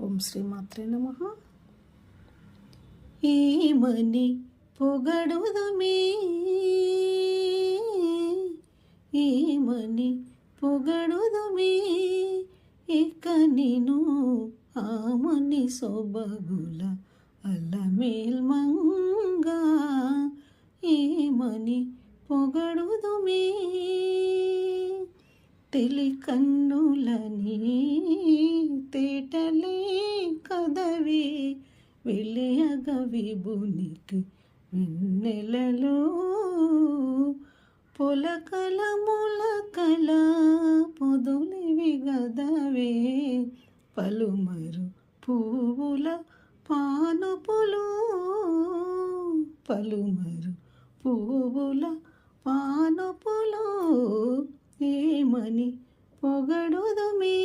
ఓం శ్రీ మాత్రే నమః. ఏమని పొగడుదుమే, ఏమని పొగడుదుమే, ఇక నిను ఆమని సొబగుల అలమేల్మంగా. ఏమని పొగడుదుమే, తెలి కన్నులని తేటలే కదవి వెలియగ విభునికి వెన్నెలలో పొలకల ములకల పొదులివి గదవే పలుమరు పువ్వుల పానుపులు, పలుమరు పువ్వుల పానుపులు. ఏమని పొగడుదుమే.